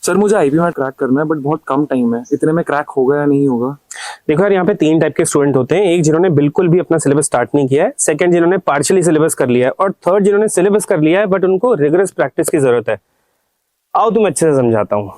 Sir मुझे IP mat crack करना है बट बहुत कम टाइम है, इतने में क्रैक होगा या नहीं होगा? देखो यार, यहाँ पे 3 टाइप के स्टूडेंट होते हैं। एक जिन्होंने बिल्कुल भी अपना सिलेबस स्टार्ट नहीं किया है, सेकंड जिन्होंने पार्शियली सिलेबस कर लिया है, और थर्ड जिन्होंने सिलेबस कर लिया है बट उनको रिगरस प्रैक्टिस की जरूरत है। आओ तुम अच्छे से समझाता हूँ।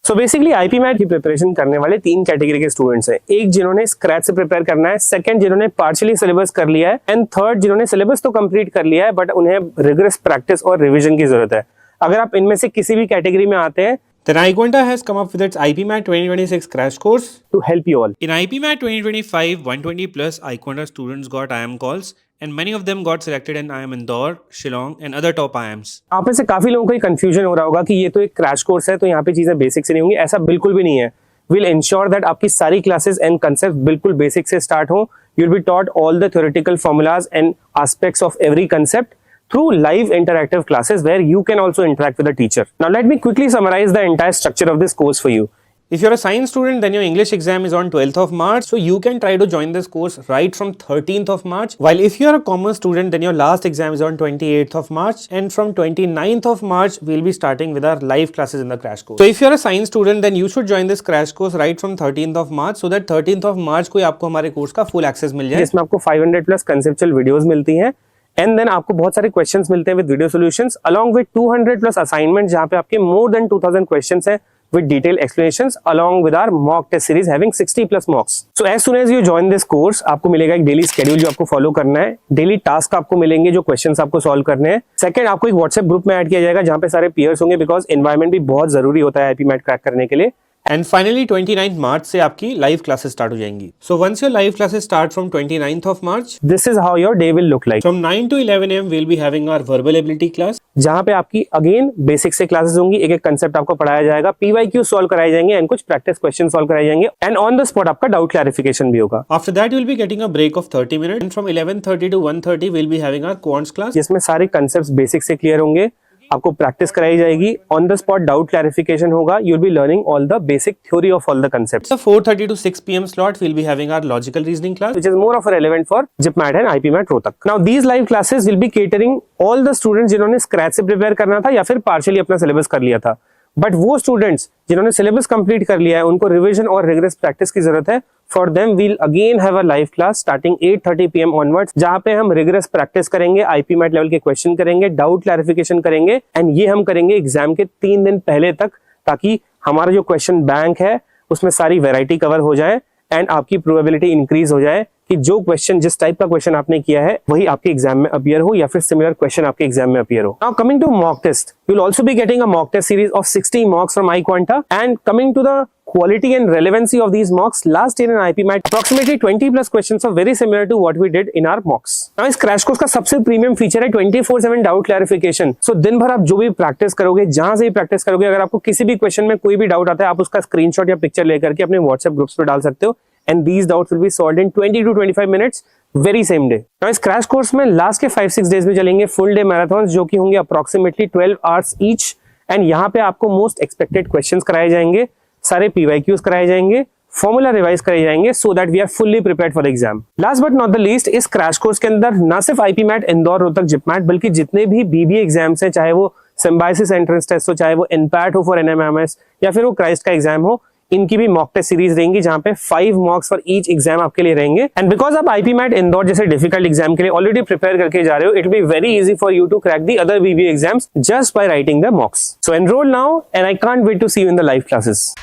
सो बेसिकली आईपी मैट की प्रिपरेशन करने वाले 3 कैटेगरी के स्टूडेंट्स हैं। एक जिन्होंने स्क्रैच से प्रिपेयर करना है, सेकंड जिन्होंने पार्शियली सिलेबस कर लिया है, एंड थर्ड जिन्होंने सिलेबस तो कंप्लीट कर लिया है बट उन्हें रिगरस प्रैक्टिस और रिविजन की जरूरत है। अगर आप इनमें से किसी भी कैटेगरी में आते हैं, then iQuanta has come up with its IPMAT 2026 crash course to help you all. In IPMAT 2025, 120 plus iQuanta students got IIM calls and many of them got selected in IIM Indore, Shillong and other top IIMs. आप में से काफी लोगों को ये confusion हो रहा होगा कि ये तो एक क्रैश कोर्स है तो यहाँ पे चीजें बेसिक से नहीं होंगी। ऐसा बिल्कुल भी नहीं है। We'll ensure that आपकी सारी क्लासेस एंड कंसेप्ट बिल्कुल बेसिक से स्टार्ट हो। You'll be taught all the theoretical formulas and aspects of every concept through live interactive classes where you can also interact with the teacher. Now let me quickly summarize the entire structure of this course for you. If you're a science student, then your English exam is on 12th of March, so you can try to join this course right from 13th of March. While if you're a commerce student, then your last exam is on 28th of March, and from 29th of March, we'll be starting with our live classes in the crash course. So if you're a science student, then you should join this crash course right from 13th of March, so that 13th of March को आपको हमारे course का full access मिल जाए। इसमें आपको 500 plus conceptual videos मिलती हैं, and then आपको बहुत सारे क्वेश्चंस मिलते हैं with video solutions along with 200 plus assignment, जहां पे आपके मोर देन 2000 क्वेश्चंस हैं with detailed explanations along with our mock test series having 60 plus mocks. So as soon as you join this course, आपको मिलेगा एक daily schedule जो आपको follow करना है। डेली टास्क आपको मिलेंगे जो क्वेश्चंस आपको सॉल्व करने हैं। सेकंड, आपको एक व्हाट्सएप ग्रुप में ऐड किया जाएगा जहां पे सारे पीयर्स होंगे, बिकॉज एनवायरमेंट भी बहुत जरूरी होता है आईपी मैट क्रैक करने के लिए। And finally 29th March से आपकी live classes start हो जाएंगी. So once your live classes start from 29th of March, this is how your day will look like. From 9 to 11 AM we'll be having our verbal ability class, जहाँ पे आपकी again basic से classes होंगी, एक एक concept आपको पढ़ाया जाएगा, पीवाईक्यू सॉल्व कराए जाएंगे एंड कुछ प्रैक्टिस क्वेश्चन सॉल्व कराए जाएंगे, एंड ऑन द स्पॉट आपका डाउट क्लैरिफिकेशन भी होगा। After that you'll be getting a break of 30 minutes, and from 11:30 to 1:30 we'll be having our quants class, जिसमें सारे कंसेप्ट्स बेसिक से क्लियर होंगे, आपको प्रैक्टिस कराई जाएगी, on the spot doubt clarification होगा, you will be learning all the basic theory of all the concepts. The 4:30 to 6 PM slot we'll be having our logical reasoning class, which is more of a relevant for JIPMAT and IPMAT Rohtak. Now these live classes will be catering all the students जिन्होंने scratch से prepare करना था या फिर partially अपना syllabus कर लिया था, बट वो स्टूडेंट्स जिन्होंने सिलेबस कंप्लीट कर लिया है उनको रिवीजन और रिगरस प्रैक्टिस की जरूरत है। For them we'll again have a live class starting 8:30 PM onwards, जहां पे हम रिगरस प्रैक्टिस करेंगे, आईपी मैट लेवल के क्वेश्चन करेंगे, डाउट क्लैरिफिकेशन करेंगे, एंड ये हम करेंगे एग्जाम के 3 दिन पहले तक, ताकि हमारा जो क्वेश्चन बैंक है उसमें सारी वेराइटी कवर हो जाए एंड आपकी प्रोबेबिलिटी इंक्रीज हो जाए कि जो क्वेश्चन, जिस टाइप का क्वेश्चन आपने किया है वही आपके एग्जाम में अपीयर हो या फिर सिमिलर क्वेश्चन आपके एग्जाम में अपीयर हो। Now coming to mock test, you will also be getting a mock test series of 60 mocks from iQuanta, and coming to the quality and relevancy of these mocks, last year in IPMAT approximately 20 plus questions are very similar to what we did in our mocks. Now इस crash course का सबसे premium feature है 24/7 doubt clarification. सो दिन भर आप जो भी practice करोगे, जहां से भी प्रैक्टिस करोगे, अगर आपको किसी भी क्वेश्चन में कोई भी डाउट आता है, आप उसका स्क्रीनशॉट या पिक्चर लेकर के अपने व्हाट्सएप ग्रुप्स पे डाल सकते हो, and these doubts will be solved in 20 to 25 minutes very same day. Now इस क्रैश कोर्स में लास्ट के 5-6 डेज में चलेंगे फुल डे मैराथन, जो कि होंगे अप्रोक्सीमेटली 12 hours each, एंड यहाँ पे आपको मोस्ट एक्सपेक्टेड क्वेश्चंस कराए जाएंगे, सारे पीवाईक्यूज कराए जाएंगे, फॉर्मूला रिवाइज कराए जाएंगे, so that we are fully prepared for the exam. Last but not the least, इस क्रैश कोर्स के अंदर ना सिर्फ आईपीमैट, इंदौर, रोहतक, जिपमैट, बल्कि जितने भी बीबीए एग्जाम्स हैं, चाहे वो सिम्बायोसिस एंट्रेंस टेस्ट हो, चाहे वो एनपैट हो फॉर एनएमएमएस, या फिर वो क्राइस्ट का एग्जाम हो, इनकी भी मॉक टेस्ट सीरीज रहेंगी जहां पे 5 mocks फॉर ईच एग्जाम आपके लिए रहेंगे। एंड बिकॉज आप आईपीमैट इंदौर जैसे डिफिकल्ट एग्जाम के लिए ऑलरेडी प्रिपेयर करके जा रहे हो, it will be very easy for you to crack the other BBA exams just by writing the mocks. So enrol now and I can't wait to see you in the live classes.